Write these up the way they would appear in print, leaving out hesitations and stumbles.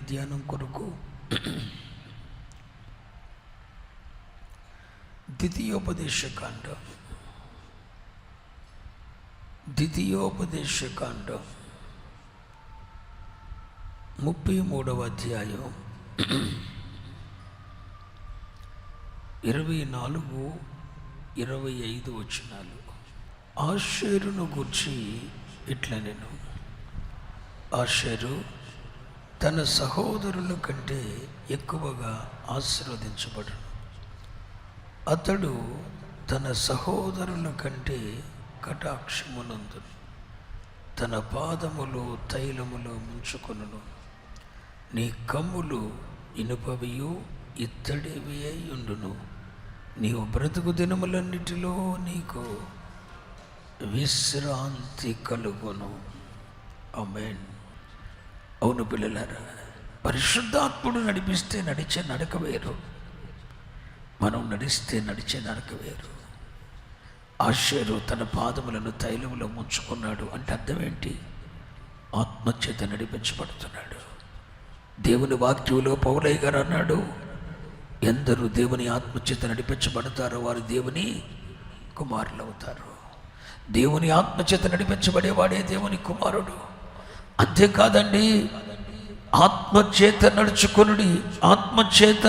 ధ్యానం కొరకు ద్వితీయోపదేశకాండం 33వ అధ్యాయం 24-25 వచనాలు. ఆషేరును గూర్చి ఇట్లా నేను, ఆషేరు తన సహోదరుల కంటే ఎక్కువగా ఆశీర్వదించబడును. అతడు తన సహోదరుల కంటే కటాక్షమునందును, తన పాదములు తైలములో ముంచుకొనును. నీ కమ్ములు ఇనుపవియు ఇత్తడివి అయి ఉండును. నీవు బ్రతుకు దినములన్నిటిలో నీకు విశ్రాంతి కలుగును. ఆమేన్. అవును పిల్లలారా, పరిశుద్ధాత్ముడు నడిపిస్తే నడిచే నడక వేరు, మనం నడిస్తే నడిచే నడక వేరు. ఆషేరు తన పాదములను తైలములో ముంచుకున్నాడు అంటే అర్థం ఏంటి? ఆత్మచేత నడిపించబడుతున్నాడు. దేవుని వాక్యంలో పౌలయ్య గారు అన్నాడు, ఎందరూ దేవుని ఆత్మచేత నడిపించబడతారో వారు దేవుని కుమారులు అవుతారు. దేవుని ఆత్మచేత నడిపించబడేవాడే దేవుని కుమారుడు. అంతేకాదండి, ఆత్మచేత నడుచుకునుడి. ఆత్మచేత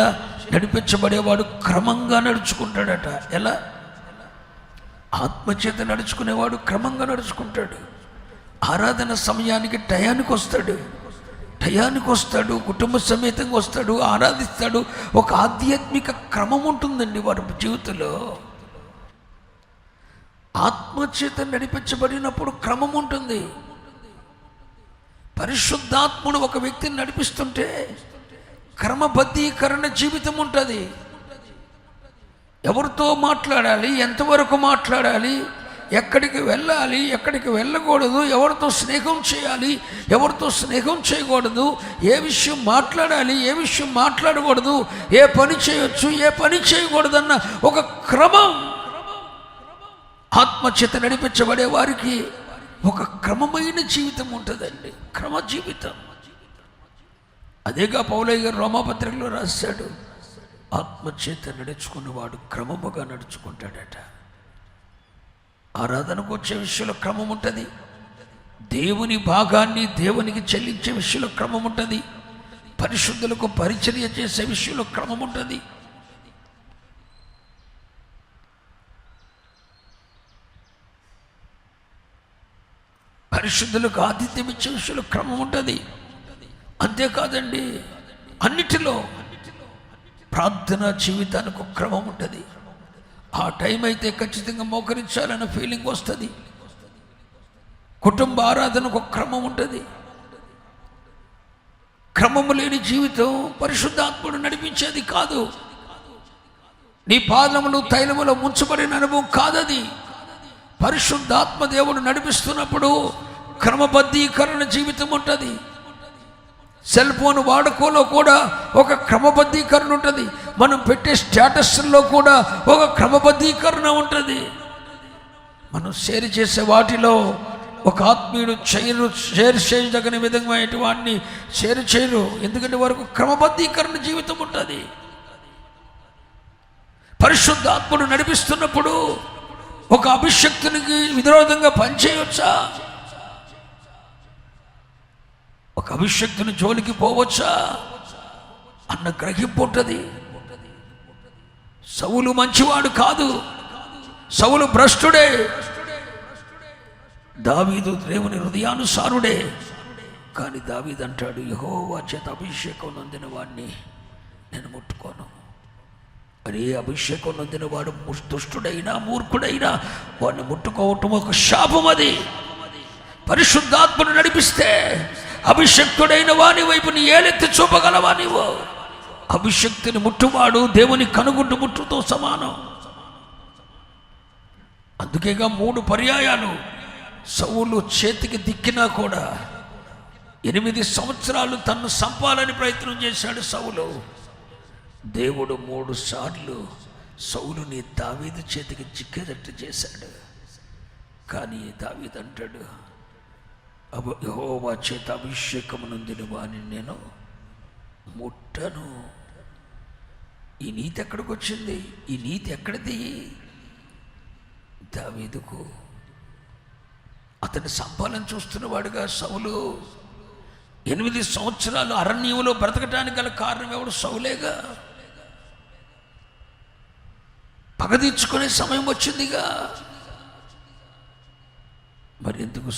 నడిపించబడేవాడు క్రమంగా నడుచుకుంటాడట. ఎలా? ఆత్మచేత నడుచుకునేవాడు క్రమంగా నడుచుకుంటాడు. ఆరాధన సమయానికి టయానికి వస్తాడు, కుటుంబ సమేతంగా వస్తాడు, ఆరాధిస్తాడు. ఒక ఆధ్యాత్మిక క్రమం ఉంటుందండి వారి జీవితంలో. ఆత్మచేత నడిపించబడినప్పుడు క్రమం ఉంటుంది. పరిశుద్ధాత్ముడు ఒక వ్యక్తిని నడిపిస్తుంటే క్రమబద్ధీకరణ జీవితం ఉంటుంది. ఎవరితో మాట్లాడాలి, ఎంతవరకు మాట్లాడాలి, ఎక్కడికి వెళ్ళాలి, ఎక్కడికి వెళ్ళకూడదు, ఎవరితో స్నేహం చేయాలి, ఎవరితో స్నేహం చేయకూడదు, ఏ విషయం మాట్లాడాలి, ఏ విషయం మాట్లాడకూడదు, ఏ పని చేయొచ్చు, ఏ పని చేయకూడదన్న ఒక క్రమం. ఆత్మచేత నడిపించబడే వారికి ఒక క్రమమైన జీవితం ఉంటుందండి, క్రమ జీవితం. అదేగా పౌలయ్య గారు రోమాపత్రికలో రాశాడు, ఆత్మచేత నడుచుకున్నవాడు క్రమముగా నడుచుకుంటాడట. ఆరాధనకు వచ్చే విషయంలో క్రమం ఉంటుంది. దేవుని భాగాన్ని దేవునికి చెల్లించే విషయంలో క్రమం ఉంటుంది. పరిశుద్ధులకు పరిచర్య చేసే విషయంలో క్రమం ఉంటుంది. పరిశుద్ధులకు ఆతిథ్యం ఇచ్చే విషయంలో క్రమం ఉంటుంది. అంతేకాదండి, అన్నిటిలో ప్రార్థనా జీవితానికి ఒక క్రమం ఉంటుంది. ఆ టైం అయితే ఖచ్చితంగా మోకరించాలన్న ఫీలింగ్ వస్తుంది. కుటుంబ ఆరాధనకు ఒక క్రమం ఉంటుంది. క్రమము లేని జీవితం పరిశుద్ధాత్ముడు నడిపించేది కాదు. నీ పాదములు తైలములో ముంచబడిన అనుభవం కాదది. పరిశుద్ధాత్మ దేవుడు నడిపిస్తున్నప్పుడు క్రమబద్ధీకరణ జీవితం ఉంటుంది. సెల్ ఫోన్ వాడుకోలో కూడా ఒక క్రమబద్ధీకరణ ఉంటుంది. మనం పెట్టే స్టేటస్లో కూడా ఒక క్రమబద్ధీకరణ ఉంటుంది. మనం షేర్ చేసే వాటిలో ఒక ఆత్మీయుడు షేర్ చేయదగిన విధంగా వాడిని షేర్ చేయరు. ఎందుకంటే వారికి క్రమబద్ధీకరణ జీవితం ఉంటుంది. పరిశుద్ధాత్ముడు నడిపిస్తున్నప్పుడు ఒక అభిషక్తునికి విరోధంగా పనిచేయవచ్చా? ఒక అభిషక్తుని జోలికి పోవచ్చా అన్న గ్రహింపు ఉంటుంది. సౌలు మంచివాడు కాదు, సౌలు భ్రష్టుడే. దావీదు దేవుని హృదయానుసారుడే. కానీ దావీదు అంటాడు, యెహోవా చేత అభిషేకం నొందిన వాడిని నేను ముట్టుకోను. మరి అభిషేకం నొందిన వాడు దుష్టుడైనా మూర్ఖుడైనా వాడిని ముట్టుకోవటం ఒక శాపం. అది పరిశుద్ధాత్మను నడిపిస్తే అభిషక్తుడైన వాని వైపు నీ ఏలెత్తి చూపగలవా? నీవు అభిషక్తిని ముట్టువాడు దేవుని కనుగుడ్డు ముట్టుతో సమానం. అందుకేగా 3 పర్యాయాలు సౌలు చేతికి దిక్కినా కూడా 8 సంవత్సరాలు తన్ను సంపాలని ప్రయత్నం చేశాడు సౌలు. దేవుడు 3 సార్లు సౌలుని దావీదు చేతికి చిక్కేటట్టు చేశాడు. కానీ దావీదు అంటాడు, యెహోవా చేత అభిషేకము నొందిన వాని నేను ముట్టను. ఈ నీతి ఎక్కడికి వచ్చింది? ఈ నీతి ఎక్కడిది? దావీదుకు. అతన్ని సంపాలని చూస్తున్నవాడుగా సౌలు 8 సంవత్సరాలు అరణ్యంలో బ్రతకటానికి గల కారణం ఎవడు? సౌలేగా. పగ తీర్చుకునే సమయం వచ్చిందిగా. మరి ఎందుకు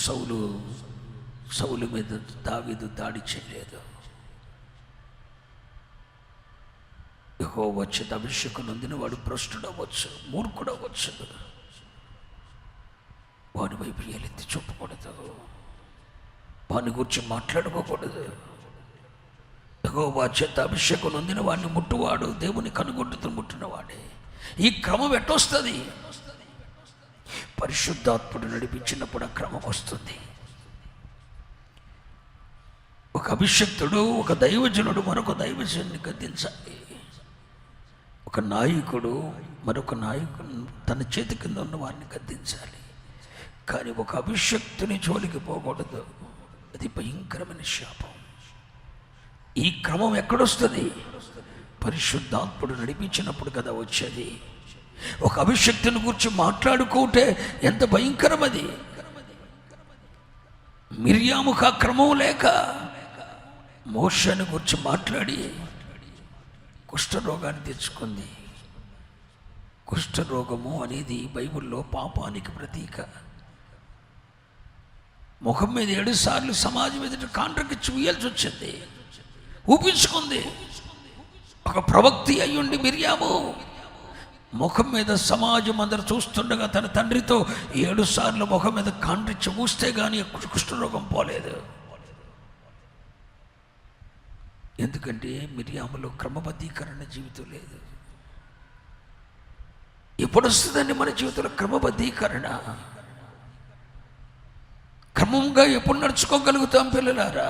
సౌలు మీద దావీదు దాడి చేయలేదు? యెహోవా చేత అభిషేకం నొందిన వాడు భ్రష్టుడవచ్చు, మూర్ఖుడవచ్చు. వాని వైపు ఎలెత్తి చూపకూడదు, వాని గురించి మాట్లాడుకోకూడదు. యెహోవా చేత అభిషేకం నొందిన వాడిని ముట్టువాడు దేవుని కనుగొట్టుతో ముట్టినవాడే. ఈ క్రమం ఎట్టొస్తుంది? పరిశుద్ధాత్ముడు నడిపించినప్పుడు ఆ క్రమం వస్తుంది. ఒక అభిషక్తుడు, ఒక దైవజనుడు మరొక దైవజనుని గద్దించాలి. ఒక నాయకుడు మరొక నాయకుడు తన చేతి కింద ఉన్న వారిని గద్దించాలి. కానీ ఒక అభిషక్తుని జోలికి పోకూడదు. అది భయంకరమైన శాపం. ఈ క్రమం ఎక్కడొస్తుంది? పరిశుద్ధాత్ముడు నడిపించినప్పుడు కదా వచ్చేది. ఒక అభిషక్తుని గురించి మాట్లాడుకుంటే ఎంత భయంకరం అది. మిర్యాముకు ఆ క్రమం లేక మోషేని గురించి మాట్లాడి కుష్ఠరోగాన్ని తెచ్చుకుంది. కుష్ఠరోగము అనేది బైబిల్లో పాపానికి ప్రతీక. ముఖం మీద 7 సార్లు సమాజం ఎదుట కాంట్రకిచ్చి ఉయ్యాల్సి వచ్చింది, ఊపించుకుంది. ఒక ప్రవక్తి అయ్యుండి మిర్యాము ముఖం మీద సమాజం అందరు చూస్తుండగా తన తండ్రితో 7 సార్లు ముఖం మీద కాంట్రిచ్చి ఊస్తే కానీ కుష్ఠరోగం పోలేదు. ఎందుకంటే మిర్యాములో క్రమబద్ధీకరణ జీవితం లేదు. ఎప్పుడు వస్తుందండి మన జీవితంలో క్రమబద్ధీకరణ? క్రమంగా ఎప్పుడు నడుచుకోగలుగుతాం పిల్లలారా?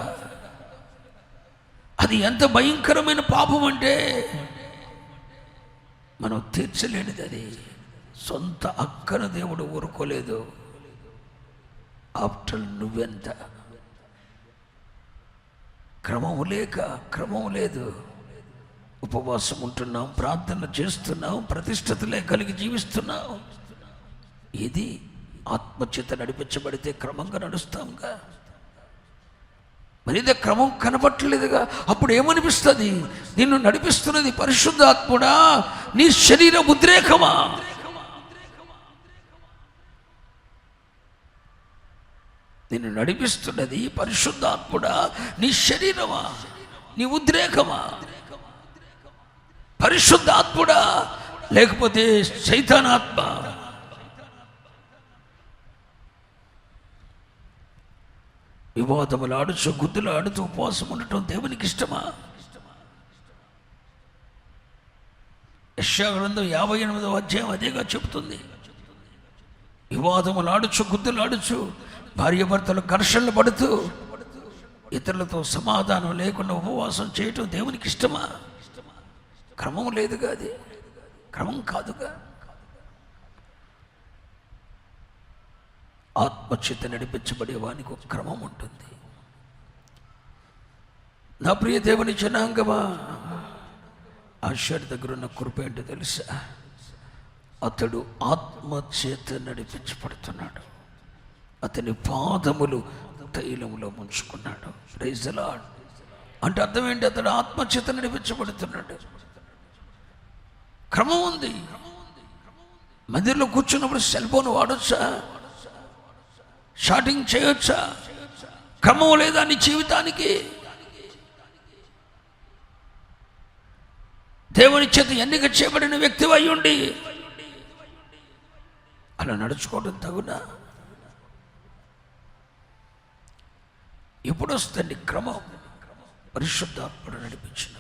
అది ఎంత భయంకరమైన పాపం అంటే మనం తీర్చలేనిది. అది సొంత అక్కను దేవుడు ఊరుకోలేదు. ఆఫ్టర్ నువ్వెంత క్రమం లేదు. ఉపవాసం ఉంటున్నాం, ప్రార్థన చేస్తున్నాం, ప్రతిష్టతలే కలిగి జీవిస్తున్నాం. ఇది ఆత్మచేత నడిపించబడితే క్రమంగా నడుస్తాంగా. మరి ఇదే క్రమం కనపట్టలేదుగా. అప్పుడు ఏమనిపిస్తుంది? నిన్ను నడిపిస్తున్నది పరిశుద్ధాత్ముడా, నీ శరీర ఉద్రేకమా? నిన్ను నడిపిస్తున్నది పరిశుద్ధాత్ముడా, నీ శరీరమా, నీ ఉద్రేకమా? పరిశుద్ధాత్ముడా లేకపోతే సైతానాత్మ? వివాదములు ఆడుచు, గుద్దులు ఆడుతూ ఉపవాసం ఉండటం దేవునికి ఇష్టమా? యెషయా గ్రంథం 58వ అధ్యాయం అదేగా చెబుతుంది. వివాదములు ఆడుచు, గుద్దులు ఆడుచు, భార్యాభర్తలు ఘర్షణలు పడుతూ ఇతరులతో సమాధానం లేకుండా ఉపవాసం చేయటం దేవునికి ఇష్టమా? క్రమం లేదుగా. అది క్రమం కాదుగా. ఆత్మచేత నడిపించబడే వానికి ఒక క్రమం ఉంటుంది. నా ప్రియ దేవుని జనాంగమా, ఆశ్చర్య దగ్గర ఉన్న కృప ఏంటో తెలుసా? అతడు ఆత్మచేత నడిపించబడుతున్నాడు. అతని పాదములు తైలములో ముంచుకున్నాడు. Praise the Lord. అంటే అర్థం ఏంటి? అతడు ఆత్మచేత నడిపించబడుతున్నాడు. క్రమం ఉంది. మందిరంలో కూర్చున్నప్పుడు సెల్ ఫోన్ వాడొచ్చా? షాటింగ్ చేయొచ్చా? క్రమం లేదా నీ జీవితానికి? దేవుని చేత ఎన్నిక చేయబడిన వ్యక్తి అయ్యుండి అలా నడుచుకోవడం తగునా? ఎప్పుడు వస్తుంది క్రమం? పరిశుద్ధాత్ముడు నడిపించిన